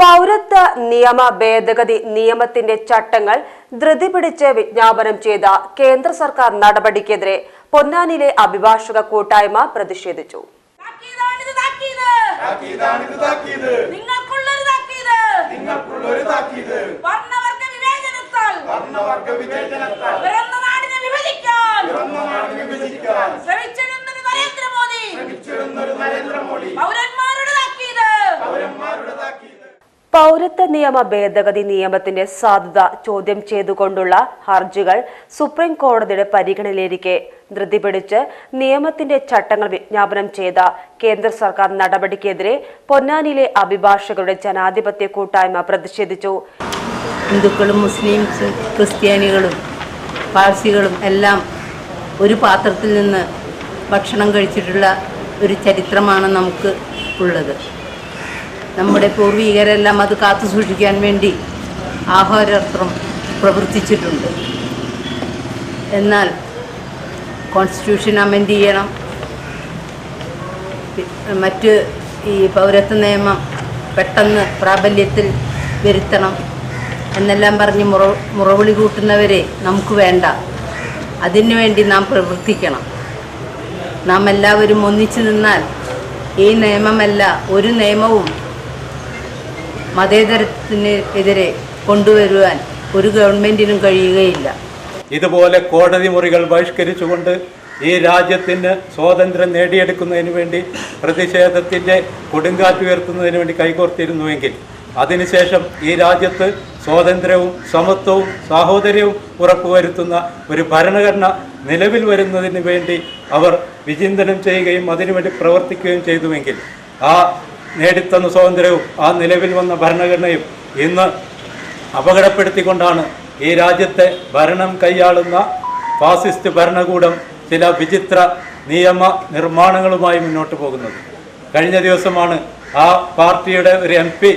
പൗരത്വ നിയമ ഭേദഗതി നിയമത്തിന്റെ ചട്ടങ്ങൾ ധൃതി പിടിച്ച് വിജ്ഞാപനം ചെയ്ത കേന്ദ്ര സർക്കാർ നടപടിക്കെതിരെ പൊന്നാനിയിലെ അഭിഭാഷക കൂട്ടായ്മ പ്രതിഷേധിച്ചു. പൗരത്വ നിയമ ഭേദഗതി നിയമത്തിന്റെ സാധുത ചോദ്യം ചെയ്തുകൊണ്ടുള്ള ഹർജികൾ സുപ്രീം കോടതിയുടെ പരിഗണനയിലിരിക്കെ ധൃതി പിടിച്ച് നിയമത്തിന്റെ ചട്ടങ്ങൾ വിജ്ഞാപനം ചെയ്ത കേന്ദ്ര സർക്കാർ നടപടിക്കെതിരെ പൊന്നാനിയിലെ അഭിഭാഷകരുടെ ജനാധിപത്യ കൂട്ടായ്മ പ്രതിഷേധിച്ചു. ഹിന്ദുക്കളും മുസ്ലിംസും ക്രിസ്ത്യാനികളും പാഴ്സികളും എല്ലാം ഒരു പാത്രത്തിൽ നിന്ന് ഭക്ഷണം കഴിച്ചിട്ടുള്ള ഒരു ചരിത്രമാണ് നമുക്ക് ഉള്ളത്. നമ്മുടെ പൂർവികരെല്ലാം അത് കാത്തു സൂക്ഷിക്കാൻ വേണ്ടി ആഹോരാത്രം പ്രവർത്തിച്ചിട്ടുണ്ട്. എന്നാൽ കോൺസ്റ്റിറ്റ്യൂഷൻ അമെൻഡ് ചെയ്യണം, മറ്റ് ഈ പൗരത്വ നിയമം പെട്ടെന്ന് പ്രാബല്യത്തിൽ വരുത്തണം എന്നെല്ലാം പറഞ്ഞ് മുറവിളി കൂട്ടുന്നവരെ നമുക്ക് വേണ്ട. അതിനുവേണ്ടി നാം പ്രവർത്തിക്കണം. നാം എല്ലാവരും ഒന്നിച്ചു നിന്നാൽ ഈ നിയമമല്ല ഒരു നിയമവും മതേതരത്തിനെതിരെ കൊണ്ടുവരുവാൻ ഒരു ഗവൺമെന്റിനും കഴിയുകയില്ല. ഇതുപോലെ കോടതി മുറികൾ ബഹിഷ്കരിച്ചുകൊണ്ട് ഈ രാജ്യത്തിന് സ്വാതന്ത്ര്യം നേടിയെടുക്കുന്നതിന് വേണ്ടി പ്രതിഷേധത്തിൻ്റെ കൊടുങ്കാറ്റ് ഉയർത്തുന്നതിന് വേണ്ടി കൈകോർത്തിരുന്നുവെങ്കിൽ അതിനുശേഷം ഈ രാജ്യത്ത് സ്വാതന്ത്ര്യവും സമത്വവും സാഹോദര്യവും ഉറപ്പുവരുത്തുന്ന ഒരു ഭരണഘടന നിലവിൽ വരുന്നതിന് വേണ്ടി അവർ വിചിന്തനം ചെയ്യുകയും അതിനുവേണ്ടി പ്രവർത്തിക്കുകയും ചെയ്തുവെങ്കിൽ ആ നേടിത്തന്ന സ്വാതന്ത്ര്യവും ആ നിലവിൽ വന്ന ഭരണഘടനയും ഇന്ന് അപകടപ്പെടുത്തിക്കൊണ്ടാണ് ഈ രാജ്യത്തെ ഭരണം കൈയാളുന്ന ഫാസിസ്റ്റ് ഭരണകൂടം ചില വിചിത്ര നിയമ നിർമ്മാണങ്ങളുമായി മുന്നോട്ട് പോകുന്നത്. കഴിഞ്ഞ ദിവസമാണ് ആ പാർട്ടിയുടെ ഒരു MP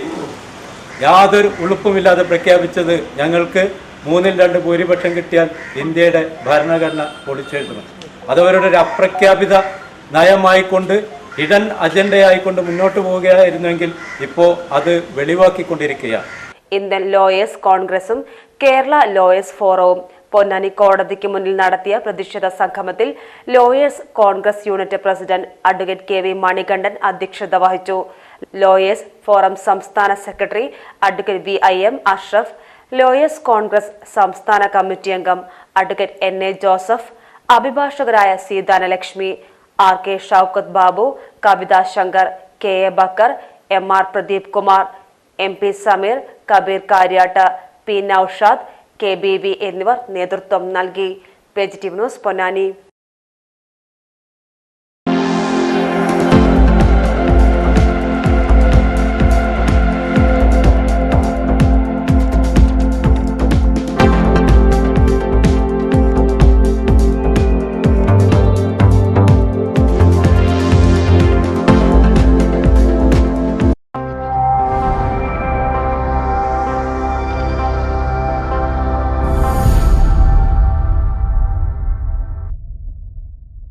യാതൊരു ഉളുപ്പുമില്ലാതെ പ്രഖ്യാപിച്ചത്, ഞങ്ങൾക്ക് 3/2 ഭൂരിപക്ഷം കിട്ടിയാൽ ഇന്ത്യയുടെ ഭരണഘടന പൊളിച്ചെഴുതണം. അതവരുടെ ഒരു അപ്രഖ്യാപിത നയമായിക്കൊണ്ട് ഹിഡൻ അജണ്ടയായിക്കൊണ്ട് മുന്നോട്ട് പോവുകയായിരുന്നെങ്കിൽ ഇപ്പോൾ അത് വെളിവാക്കിക്കൊണ്ടിരിക്കുകയാണ്. ഇന്ത്യൻ ലോയേഴ്സ് കോൺഗ്രസും കേരള ലോയേഴ്സ് ഫോറവും പൊന്നാനി കോടതിക്ക് മുന്നിൽ നടത്തിയ പ്രതിഷേധ സംഗമത്തിൽ lawyers congress unit president advocate KV Manikandan അധ്യക്ഷത വഹിച്ചു. ലോയേഴ്സ് ഫോറം സംസ്ഥാന secretary advocate VIM Ashraf, lawyers congress സംസ്ഥാന കമ്മിറ്റി അംഗം അഡ്വക്കേറ്റ് NA ജോസഫ്, അഭിഭാഷകരായ C Dhanalakshmi, RK Shoukath Babu, Kavitha Shankar, KA Bakkar, MR Pradeep Kumar, MP Sameer, Kabeer Kariyat, P Naushad, KBV എന്നിവർ നേതൃത്വം നൽകി. PGTV news Ponnani.